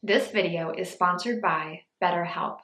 This video is sponsored by BetterHelp.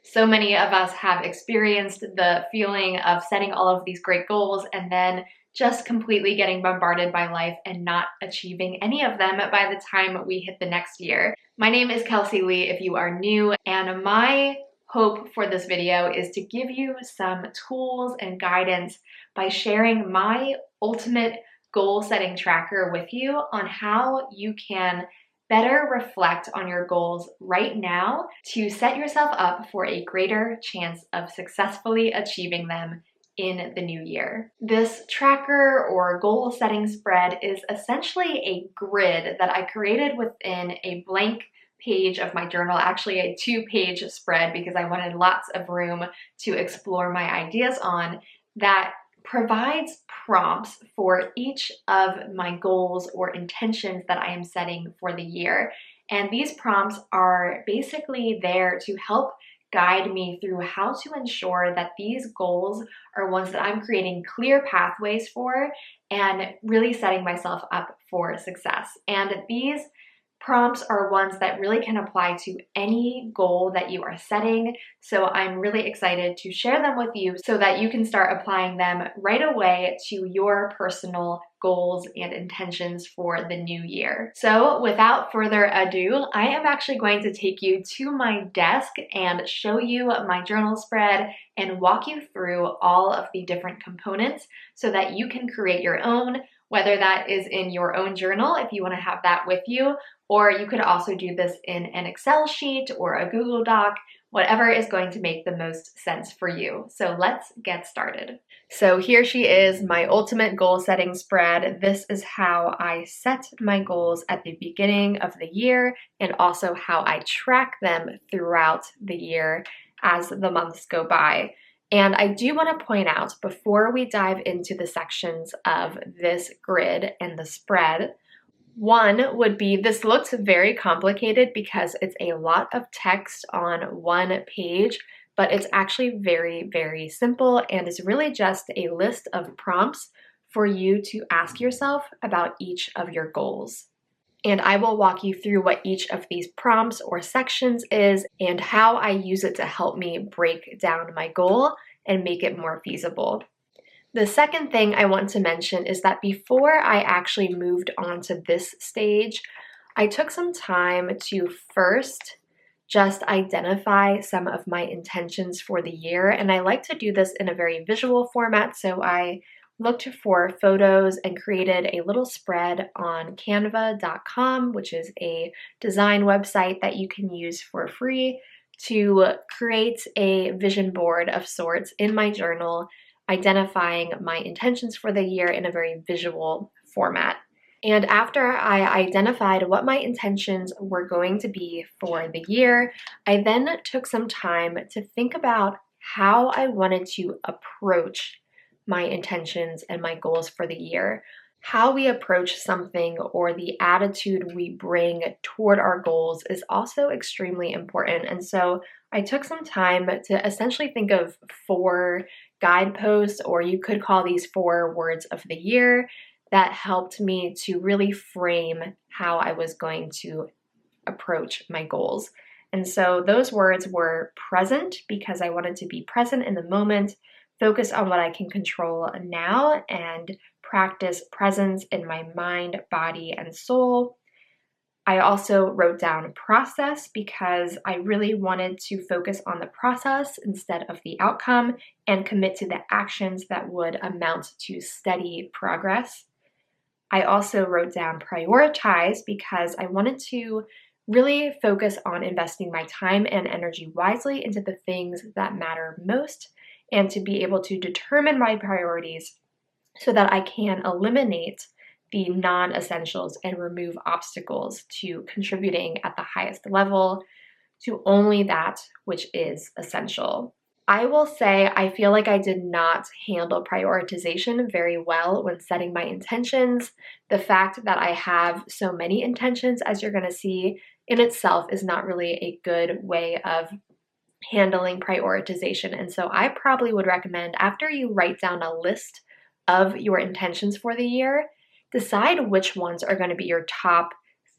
So many of us have experienced the feeling of setting all of these great goals and then just completely getting bombarded by life and not achieving any of them by the time we hit the next year. My name is Kelsey Lee if you are new, and my hope for this video is to give you some tools and guidance by sharing my ultimate goal setting tracker with you on how you can better reflect on your goals right now to set yourself up for a greater chance of successfully achieving them in the new year. This tracker or goal setting spread is essentially a grid that I created within a blank page of my journal, actually a 2-page spread because I wanted lots of room to explore my ideas on, that provides prompts for each of my goals or intentions that I am setting for the year. And these prompts are basically there to help guide me through how to ensure that these goals are ones that I'm creating clear pathways for and really setting myself up for success. And these prompts are ones that really can apply to any goal that you are setting. So I'm really excited to share them with you so that you can start applying them right away to your personal goals and intentions for the new year. So without further ado, I am actually going to take you to my desk and show you my journal spread and walk you through all of the different components so that you can create your own, whether that is in your own journal if you want to have that with you, or you could also do this in an Excel sheet or a Google Doc, whatever is going to make the most sense for you. So let's get started. So here she is, my ultimate goal setting spread. This is how I set my goals at the beginning of the year and also how I track them throughout the year as the months go by. And I do want to point out before we dive into the sections of this grid and the spread, one would be, this looks very complicated because it's a lot of text on one page, but it's actually very, very simple and is really just a list of prompts for you to ask yourself about each of your goals. And I will walk you through what each of these prompts or sections is and how I use it to help me break down my goal and make it more feasible. The second thing I want to mention is that before I actually moved on to this stage, I took some time to first just identify some of my intentions for the year. And I like to do this in a very visual format. So I looked for photos and created a little spread on canva.com, which is a design website that you can use for free to create a vision board of sorts in my journal, identifying my intentions for the year in a very visual format. And after I identified what my intentions were going to be for the year, I then took some time to think about how I wanted to approach my intentions and my goals for the year. How we approach something or the attitude we bring toward our goals is also extremely important. And so I took some time to essentially think of 4 guideposts, or you could call these 4 words of the year, that helped me to really frame how I was going to approach my goals. And so those words were present, because I wanted to be present in the moment, focus on what I can control now, and practice presence in my mind, body, and soul. I also wrote down process because I really wanted to focus on the process instead of the outcome and commit to the actions that would amount to steady progress. I also wrote down prioritize because I wanted to really focus on investing my time and energy wisely into the things that matter most, and to be able to determine my priorities so that I can eliminate the non-essentials and remove obstacles to contributing at the highest level to only that which is essential. I will say I feel like I did not handle prioritization very well when setting my intentions. The fact that I have so many intentions, as you're going to see, in itself is not really a good way of handling prioritization. And so I probably would recommend, after you write down a list of your intentions for the year, decide which ones are going to be your top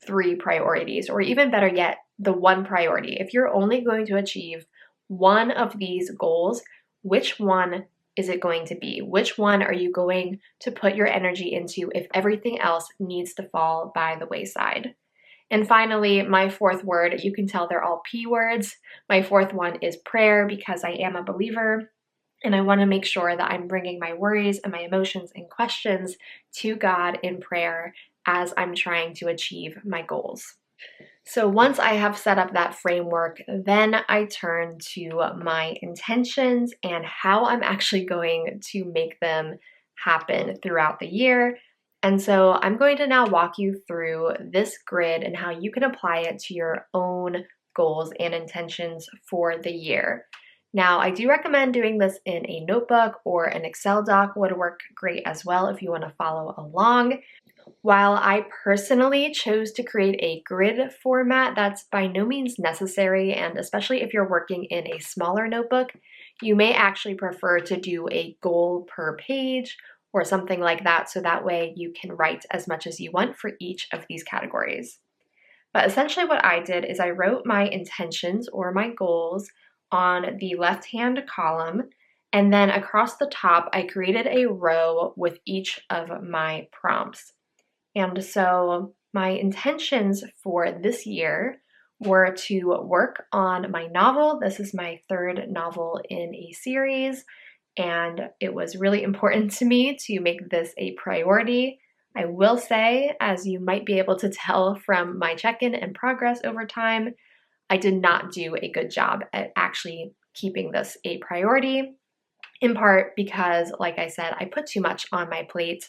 3 priorities, or even better yet, the one priority. If you're only going to achieve one of these goals, which one is it going to be? Which one are you going to put your energy into if everything else needs to fall by the wayside? And finally, my fourth word, you can tell they're all P words. My fourth one is prayer, because I am a believer and I want to make sure that I'm bringing my worries and my emotions and questions to God in prayer as I'm trying to achieve my goals. So once I have set up that framework, then I turn to my intentions and how I'm actually going to make them happen throughout the year. And so I'm going to now walk you through this grid and how you can apply it to your own goals and intentions for the year. Now, I do recommend doing this in a notebook, or an Excel doc would work great as well if you want to follow along. While I personally chose to create a grid format, that's by no means necessary, and especially if you're working in a smaller notebook, you may actually prefer to do a goal per page or something like that, so that way you can write as much as you want for each of these categories. But essentially what I did is I wrote my intentions or my goals on the left-hand column, and then across the top I created a row with each of my prompts. And so my intentions for this year were to work on my novel. This is my third novel in a series, and it was really important to me to make this a priority. I will say, as you might be able to tell from my check-in and progress over time, I did not do a good job at actually keeping this a priority, in part because, like I said, I put too much on my plate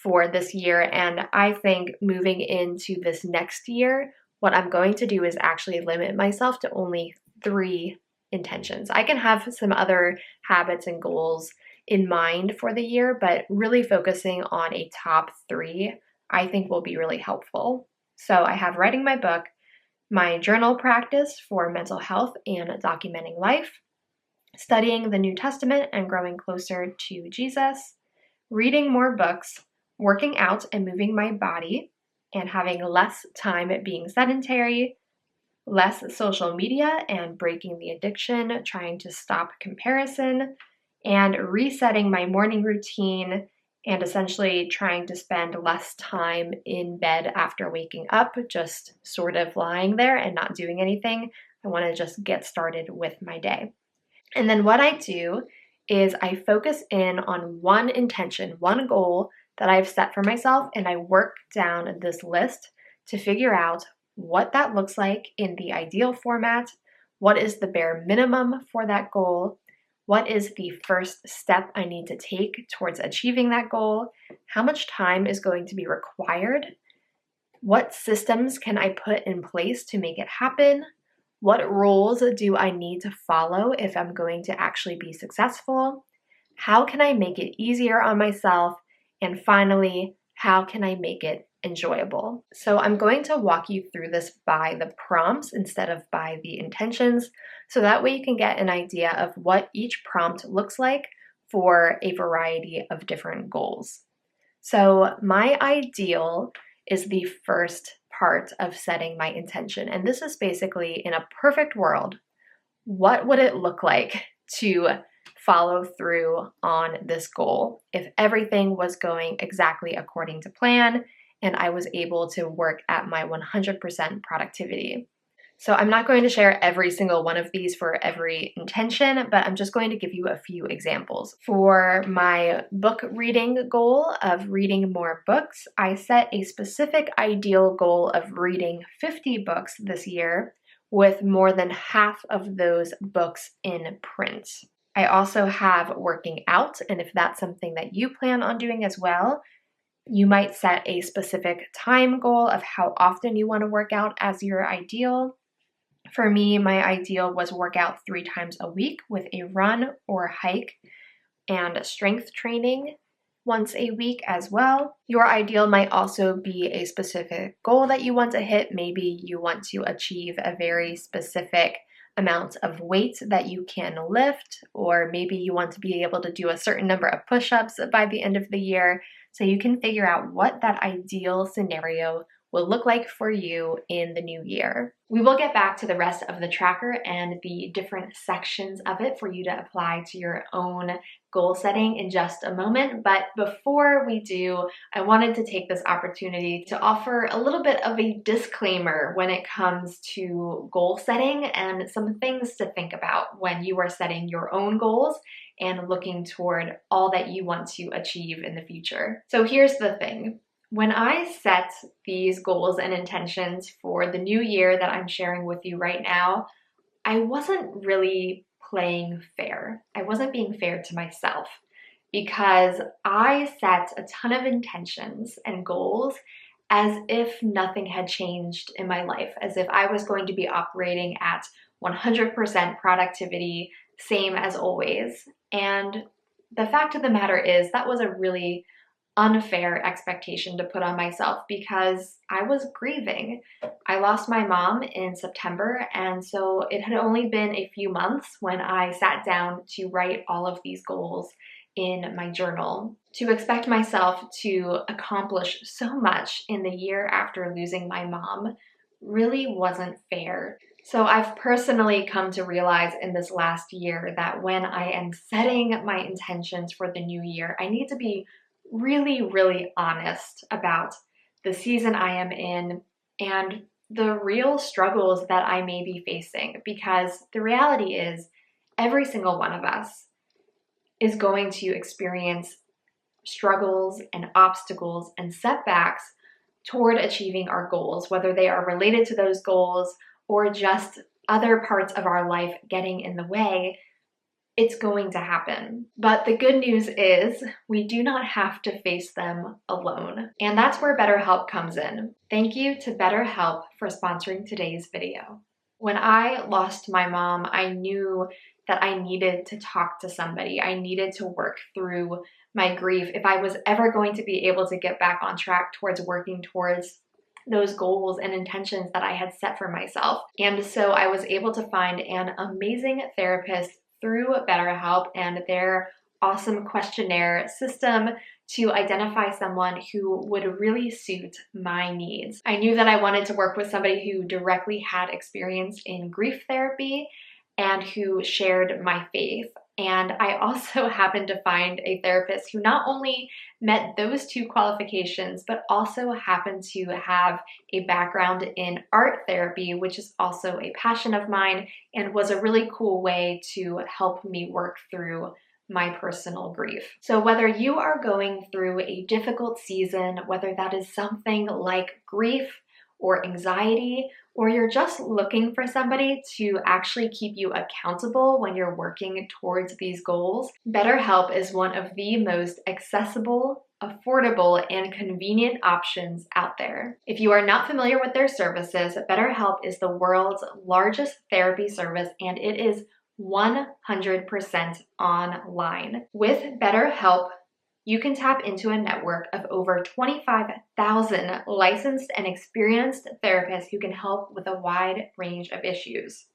for this year, and I think moving into this next year, what I'm going to do is actually limit myself to only 3 intentions. I can have some other habits and goals in mind for the year, but really focusing on a top 3 I think will be really helpful. So I have writing my book, my journal practice for mental health and documenting life, studying the New Testament and growing closer to Jesus, reading more books, working out and moving my body, and having less time being sedentary, less social media and breaking the addiction, trying to stop comparison, and resetting my morning routine, and essentially trying to spend less time in bed after waking up, just sort of lying there and not doing anything. I want to just get started with my day. And then what I do is I focus in on one intention, one goal that I've set for myself, and I work down this list to figure out what that looks like in the ideal format, what is the bare minimum for that goal, what is the first step I need to take towards achieving that goal, how much time is going to be required, what systems can I put in place to make it happen, what rules do I need to follow if I'm going to actually be successful, how can I make it easier on myself, and finally, how can I make it enjoyable? So I'm going to walk you through this by the prompts instead of by the intentions, so that way you can get an idea of what each prompt looks like for a variety of different goals. So my ideal is the first part of setting my intention, and this is basically, in a perfect world, what would it look like to follow through on this goal if everything was going exactly according to plan and I was able to work at my 100% productivity. So I'm not going to share every single one of these for every intention, but I'm just going to give you a few examples. For my book reading goal of reading more books, I set a specific ideal goal of reading 50 books this year, with more than half of those books in print. I also have working out, and if that's something that you plan on doing as well, you might set a specific time goal of how often you want to work out as your ideal. For me, my ideal was work out 3 times a week with a run or hike and strength training once a week as well. Your ideal might also be a specific goal that you want to hit. Maybe you want to achieve a very specific amount of weight that you can lift, or maybe you want to be able to do a certain number of push-ups by the end of the year. So you can figure out what that ideal scenario will look like for you in the new year. We will get back to the rest of the tracker and the different sections of it for you to apply to your own goal setting in just a moment. But before we do, I wanted to take this opportunity to offer a little bit of a disclaimer when it comes to goal setting and some things to think about when you are setting your own goals and looking toward all that you want to achieve in the future. So here's the thing. When I set these goals and intentions for the new year that I'm sharing with you right now, I wasn't really playing fair. I wasn't being fair to myself because I set a ton of intentions and goals as if nothing had changed in my life, as if I was going to be operating at 100% productivity, same as always. And the fact of the matter is that was a really unfair expectation to put on myself because I was grieving. I lost my mom in September, and so it had only been a few months when I sat down to write all of these goals in my journal. To expect myself to accomplish so much in the year after losing my mom really wasn't fair. So I've personally come to realize in this last year that when I am setting my intentions for the new year, I need to be really, really honest about the season I am in and the real struggles that I may be facing, because the reality is every single one of us is going to experience struggles and obstacles and setbacks toward achieving our goals, whether they are related to those goals or just other parts of our life getting in the way. It's going to happen. But the good news is we do not have to face them alone. And that's where BetterHelp comes in. Thank you to BetterHelp for sponsoring today's video. When I lost my mom, I knew that I needed to talk to somebody. I needed to work through my grief if I was ever going to be able to get back on track towards working towards those goals and intentions that I had set for myself. And so I was able to find an amazing therapist through BetterHelp and their awesome questionnaire system to identify someone who would really suit my needs. I knew that I wanted to work with somebody who directly had experience in grief therapy and who shared my faith. And I also happened to find a therapist who not only met those two qualifications, but also happened to have a background in art therapy, which is also a passion of mine and was a really cool way to help me work through my personal grief. So whether you are going through a difficult season, whether that is something like grief or anxiety, or you're just looking for somebody to actually keep you accountable when you're working towards these goals, BetterHelp is one of the most accessible, affordable, and convenient options out there. If you are not familiar with their services, BetterHelp is the world's largest therapy service, and it is 100% online. With BetterHelp, you can tap into a network of over 25,000 licensed and experienced therapists who can help with a wide range of issues.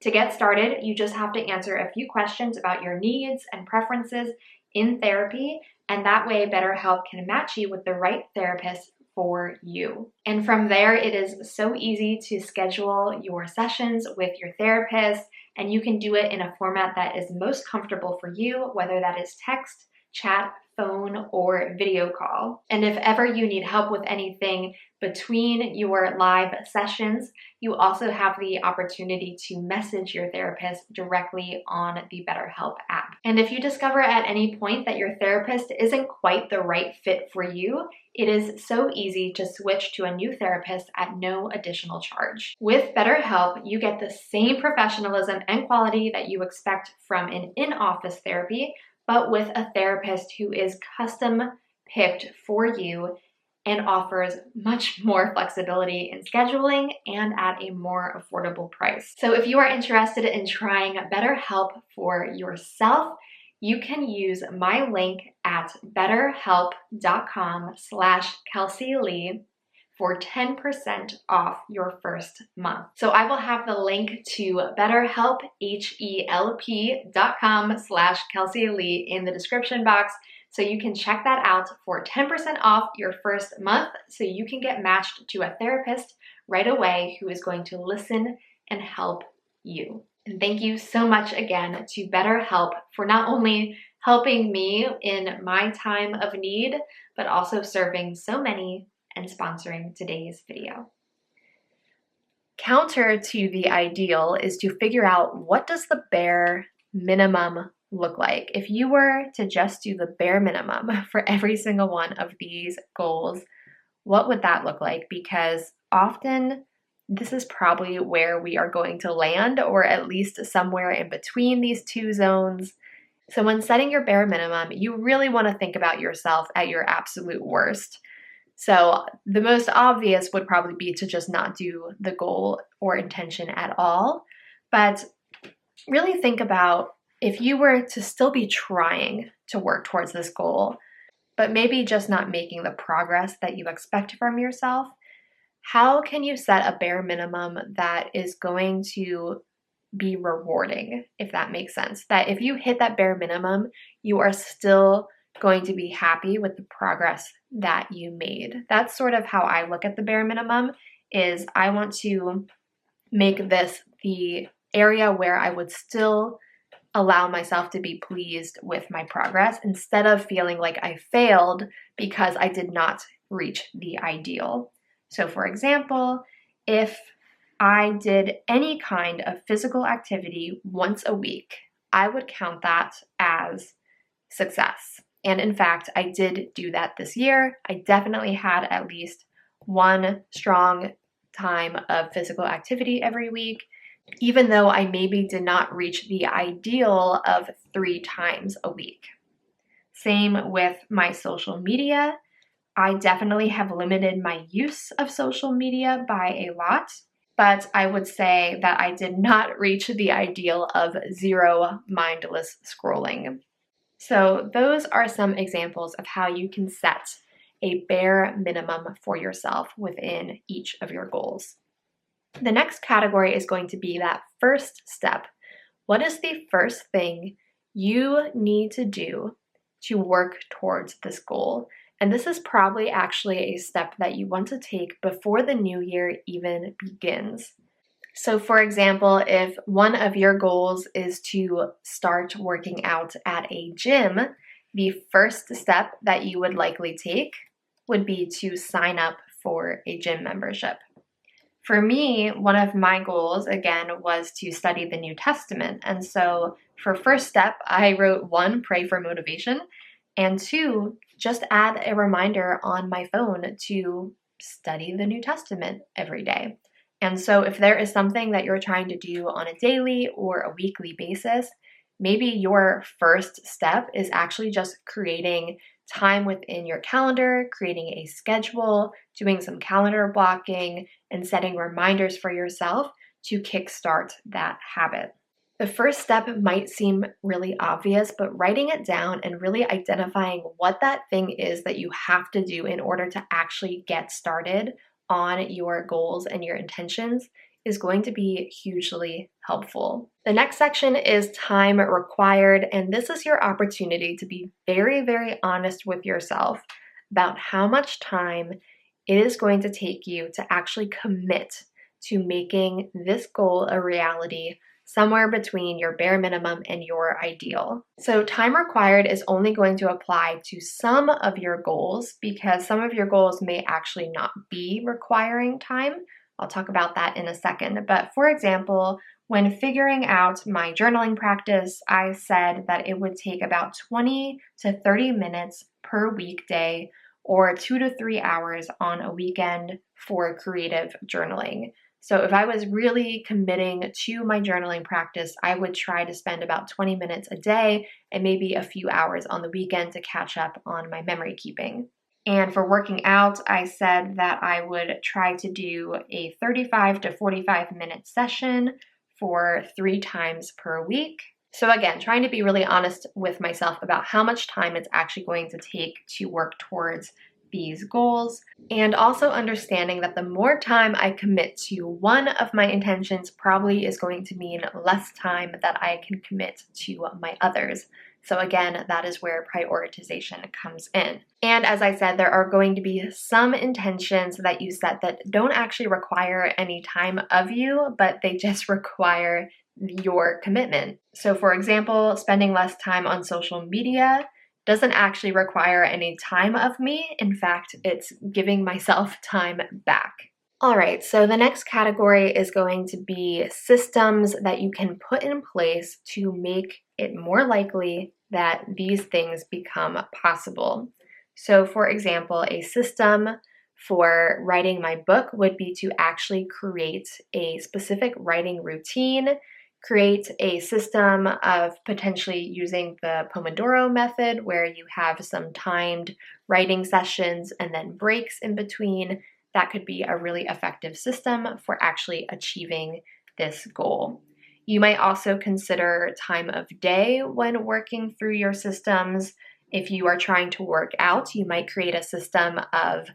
To get started, you just have to answer a few questions about your needs and preferences in therapy, and that way BetterHelp can match you with the right therapist for you. And from there, it is so easy to schedule your sessions with your therapist, and you can do it in a format that is most comfortable for you, whether that is text, chat, phone, or video call. And if ever you need help with anything between your live sessions, you also have the opportunity to message your therapist directly on the BetterHelp app. And if you discover at any point that your therapist isn't quite the right fit for you, it is so easy to switch to a new therapist at no additional charge. With BetterHelp, you get the same professionalism and quality that you expect from an in-office therapy, but with a therapist who is custom picked for you and offers much more flexibility in scheduling and at a more affordable price. So if you are interested in trying BetterHelp for yourself, you can use my link at betterhelp.com/Kelsey Lee for 10% off your first month. So I will have the link to BetterHelp, HELP.com/Kelsey Lee in the description box. So you can check that out for 10% off your first month so you can get matched to a therapist right away who is going to listen and help you. And thank you so much again to BetterHelp for not only helping me in my time of need, but also serving so many and sponsoring today's video. Counter to the ideal is to figure out, what does the bare minimum look like? If you were to just do the bare minimum for every single one of these goals, what would that look like? Because often this is probably where we are going to land, or at least somewhere in between these two zones. So when setting your bare minimum, you really want to think about yourself at your absolute worst. So the most obvious would probably be to just not do the goal or intention at all. But really think about, if you were to still be trying to work towards this goal, but maybe just not making the progress that you expect from yourself, how can you set a bare minimum that is going to be rewarding, if that makes sense? That if you hit that bare minimum, you are still going to be happy with the progress that you made. That's sort of how I look at the bare minimum, is I want to make this the area where I would still allow myself to be pleased with my progress, instead of feeling like I failed because I did not reach the ideal. So for example, if I did any kind of physical activity once a week, I would count that as success. And in fact, I did do that this year. I definitely had at least one strong time of physical activity every week, even though I maybe did not reach the ideal of 3 times a week. Same with my social media. I definitely have limited my use of social media by a lot, but I would say that I did not reach the ideal of 0 mindless scrolling. So those are some examples of how you can set a bare minimum for yourself within each of your goals. The next category is going to be that first step. What is the first thing you need to do to work towards this goal? And this is probably actually a step that you want to take before the new year even begins. So for example, if one of your goals is to start working out at a gym, the first step that you would likely take would be to sign up for a gym membership. For me, one of my goals, again, was to study the New Testament. And so for first step, I wrote 1, pray for motivation, and 2, just add a reminder on my phone to study the New Testament every day. And so if there is something that you're trying to do on a daily or a weekly basis, maybe your first step is actually just creating time within your calendar, creating a schedule, doing some calendar blocking, and setting reminders for yourself to kickstart that habit. The first step might seem really obvious, but writing it down and really identifying what that thing is that you have to do in order to actually get started on your goals and your intentions is going to be hugely helpful. The next section is time required, and this is your opportunity to be very, very honest with yourself about how much time it is going to take you to actually commit to making this goal a reality, somewhere between your bare minimum and your ideal. So time required is only going to apply to some of your goals, because some of your goals may actually not be requiring time. I'll talk about that in a second. But for example, when figuring out my journaling practice, I said that it would take about 20 to 30 minutes per weekday, or 2 to 3 hours on a weekend for creative journaling. So if I was really committing to my journaling practice, I would try to spend about 20 minutes a day and maybe a few hours on the weekend to catch up on my memory keeping. And for working out, I said that I would try to do a 35 to 45 minute session for 3 times per week. So again, trying to be really honest with myself about how much time it's actually going to take to work towards these goals, and also understanding that the more time I commit to one of my intentions probably is going to mean less time that I can commit to my others. So again, that is where prioritization comes in. And as I said, there are going to be some intentions that you set that don't actually require any time of you, but they just require your commitment. So for example, spending less time on social media doesn't actually require any time of me. In fact, it's giving myself time back. All right, so the next category is going to be systems that you can put in place to make it more likely that these things become possible. So for example, a system for writing my book would be to actually create a specific writing routine, create a system of potentially using the Pomodoro method where you have some timed writing sessions and then breaks in between. That could be a really effective system for actually achieving this goal. You might also consider time of day when working through your systems. If you are trying to work out, you might create a system of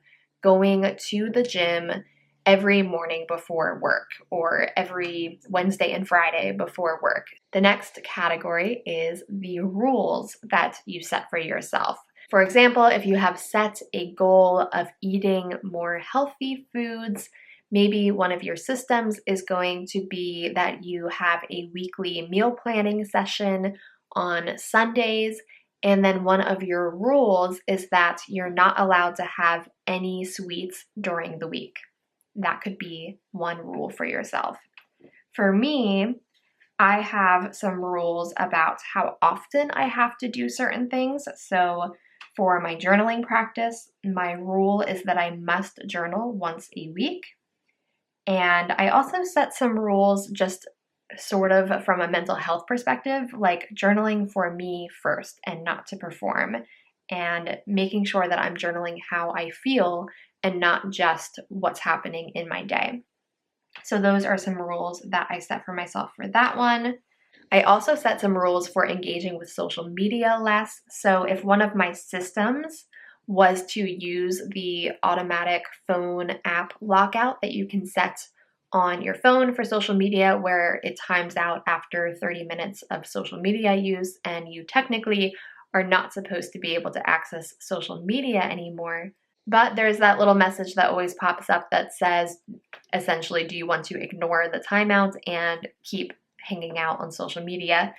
going to the gym every morning before work or every Wednesday and Friday before work. The next category is the rules that you set for yourself. For example, if you have set a goal of eating more healthy foods, maybe one of your systems is going to be that you have a weekly meal planning session on Sundays, and then one of your rules is that you're not allowed to have any sweets during the week. That could be one rule for yourself. For me, I have some rules about how often I have to do certain things. So for my journaling practice, my rule is that I must journal once a week. And I also set some rules just sort of from a mental health perspective, like journaling for me first and not to perform, and making sure that I'm journaling how I feel and not just what's happening in my day. So those are some rules that I set for myself for that one. I also set some rules for engaging with social media less. So if one of my systems was to use the automatic phone app lockout that you can set on your phone for social media, where it times out after 30 minutes of social media use, and you technically are not supposed to be able to access social media anymore. But there's that little message that always pops up that says, essentially, do you want to ignore the timeout and keep hanging out on social media?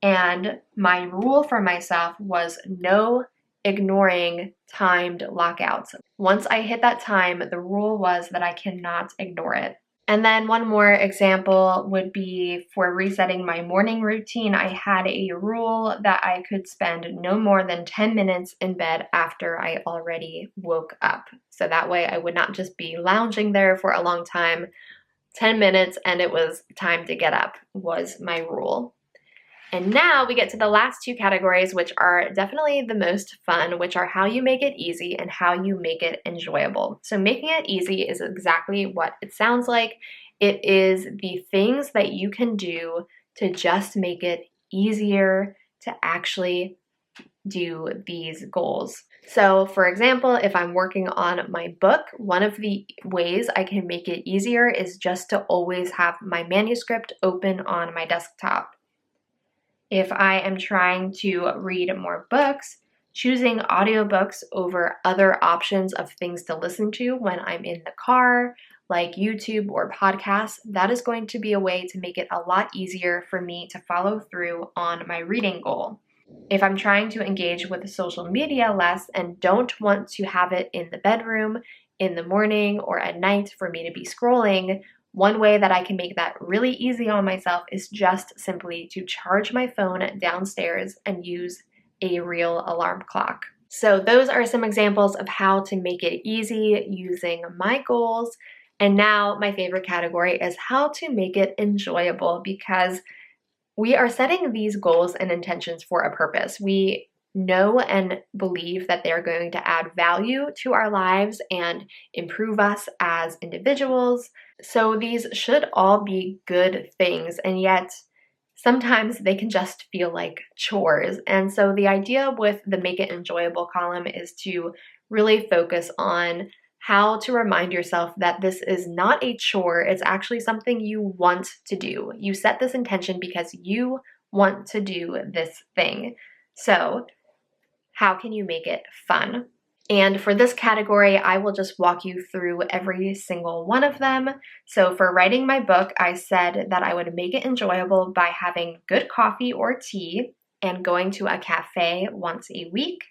And my rule for myself was no ignoring timed lockouts. Once I hit that time, the rule was that I cannot ignore it. And then one more example would be for resetting my morning routine. I had a rule that I could spend no more than 10 minutes in bed after I already woke up. So that way I would not just be lounging there for a long time. 10 minutes and it was time to get up was my rule. And now we get to the last two categories, which are definitely the most fun, which are how you make it easy and how you make it enjoyable. So making it easy is exactly what it sounds like. It is the things that you can do to just make it easier to actually do these goals. So for example, if I'm working on my book, one of the ways I can make it easier is just to always have my manuscript open on my desktop. If I am trying to read more books, choosing audiobooks over other options of things to listen to when I'm in the car, like YouTube or podcasts, that is going to be a way to make it a lot easier for me to follow through on my reading goal. If I'm trying to engage with social media less and don't want to have it in the bedroom, in the morning, or at night for me to be scrolling, one way that I can make that really easy on myself is just simply to charge my phone downstairs and use a real alarm clock. So those are some examples of how to make it easy using my goals. And now my favorite category is how to make it enjoyable, because we are setting these goals and intentions for a purpose. We know and believe that they're going to add value to our lives and improve us as individuals. So these should all be good things, and yet sometimes they can just feel like chores. And so the idea with the Make It Enjoyable column is to really focus on how to remind yourself that this is not a chore. It's actually something you want to do. You set this intention because you want to do this thing. So, how can you make it fun? And for this category, I will just walk you through every single one of them. So for writing my book, I said that I would make it enjoyable by having good coffee or tea and going to a cafe once a week.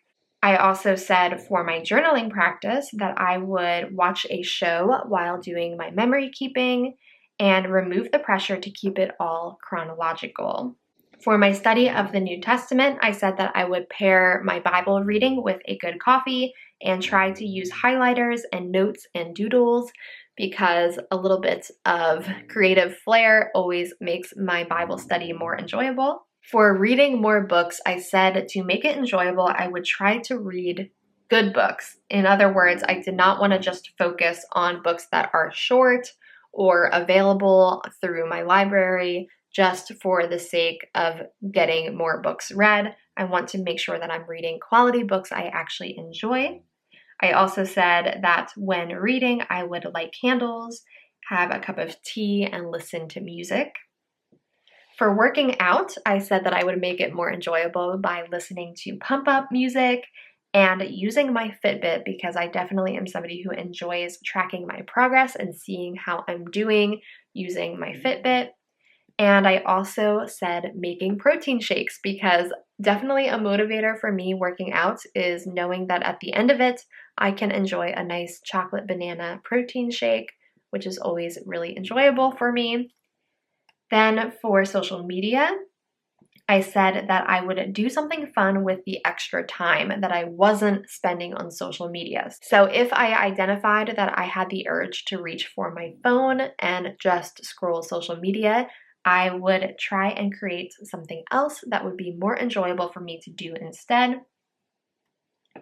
I also said for my journaling practice that I would watch a show while doing my memory keeping and remove the pressure to keep it all chronological. For my study of the New Testament, I said that I would pair my Bible reading with a good coffee and try to use highlighters and notes and doodles because a little bit of creative flair always makes my Bible study more enjoyable. For reading more books, I said to make it enjoyable, I would try to read good books. In other words, I did not want to just focus on books that are short or available through my library just for the sake of getting more books read. I want to make sure that I'm reading quality books I actually enjoy. I also said that when reading, I would light candles, have a cup of tea, and listen to music. For working out, I said that I would make it more enjoyable by listening to pump up music and using my Fitbit because I definitely am somebody who enjoys tracking my progress and seeing how I'm doing using my Fitbit. And I also said making protein shakes because definitely a motivator for me working out is knowing that at the end of it, I can enjoy a nice chocolate banana protein shake, which is always really enjoyable for me. Then for social media, I said that I would do something fun with the extra time that I wasn't spending on social media. So if I identified that I had the urge to reach for my phone and just scroll social media, I would try and create something else that would be more enjoyable for me to do instead.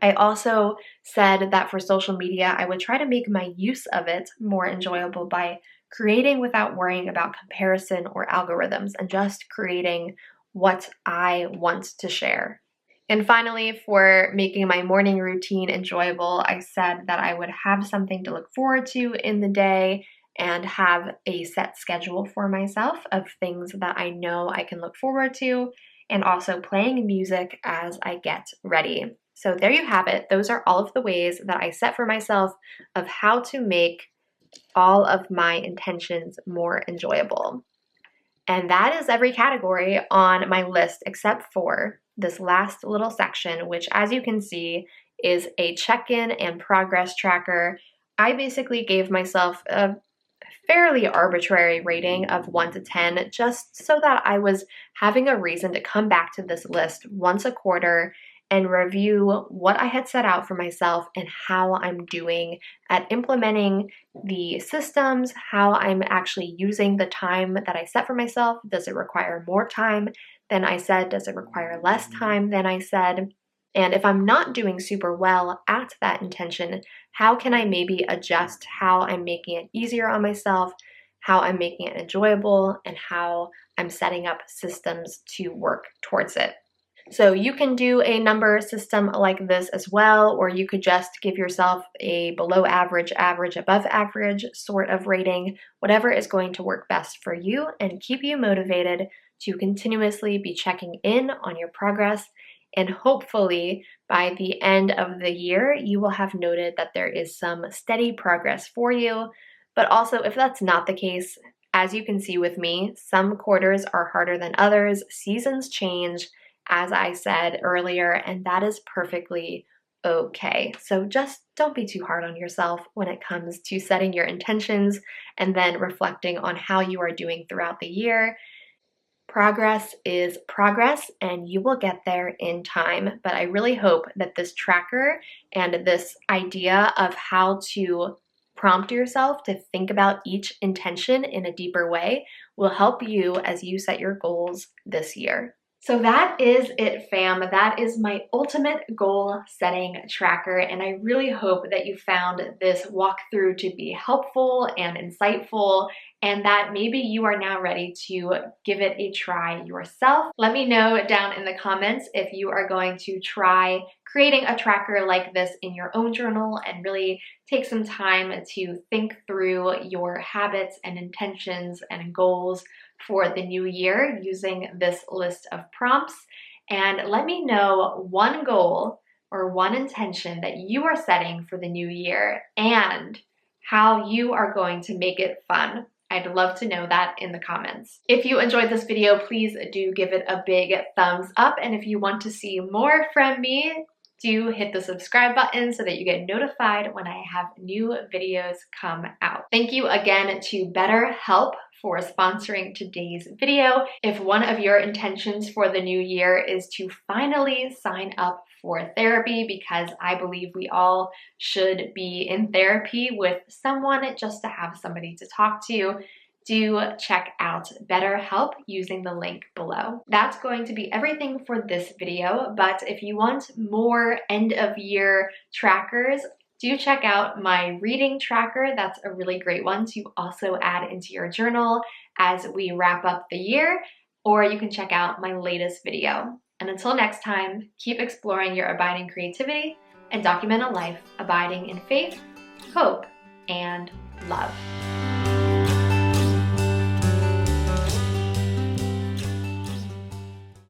I also said that for social media, I would try to make my use of it more enjoyable by creating without worrying about comparison or algorithms and just creating what I want to share. And finally, for making my morning routine enjoyable, I said that I would have something to look forward to in the day and have a set schedule for myself of things that I know I can look forward to, and also playing music as I get ready. So there you have it. Those are all of the ways that I set for myself of how to make all of my intentions more enjoyable. And that is every category on my list except for this last little section, which, as you can see, is a check-in and progress tracker. I basically gave myself a fairly arbitrary rating of 1 to 10 just so that I was having a reason to come back to this list once a quarter and review what I had set out for myself and how I'm doing at implementing the systems, how I'm actually using the time that I set for myself. Does it require more time than I said? Does it require less time than I said? And if I'm not doing super well at that intention, how can I maybe adjust how I'm making it easier on myself, how I'm making it enjoyable, and how I'm setting up systems to work towards it? So you can do a number system like this as well, or you could just give yourself a below average, average, above average sort of rating, whatever is going to work best for you and keep you motivated to continuously be checking in on your progress. And hopefully by the end of the year, you will have noted that there is some steady progress for you. But also, if that's not the case, as you can see with me, some quarters are harder than others, seasons change, as I said earlier, and that is perfectly okay. So just don't be too hard on yourself when it comes to setting your intentions and then reflecting on how you are doing throughout the year. Progress is progress, and you will get there in time. But I really hope that this tracker and this idea of how to prompt yourself to think about each intention in a deeper way will help you as you set your goals this year. So that is it, fam. That is my ultimate goal setting tracker, and I really hope that you found this walkthrough to be helpful and insightful, and that maybe you are now ready to give it a try yourself. Let me know down in the comments if you are going to try creating a tracker like this in your own journal and really take some time to think through your habits and intentions and goals for the new year using this list of prompts. and let me know one goal or one intention that you are setting for the new year and how you are going to make it fun. I'd love to know that in the comments. If you enjoyed this video, please do give it a big thumbs up. And if you want to see more from me, do hit the subscribe button so that you get notified when I have new videos come out. Thank you again to BetterHelp for sponsoring today's video. If one of your intentions for the new year is to finally sign up for therapy, because I believe we all should be in therapy with someone just to have somebody to talk to, do check out BetterHelp using the link below. That's going to be everything for this video, but if you want more end of year trackers, do check out my reading tracker. That's a really great one to also add into your journal as we wrap up the year, or you can check out my latest video. And until next time, keep exploring your abiding creativity and document a life abiding in faith, hope, and love.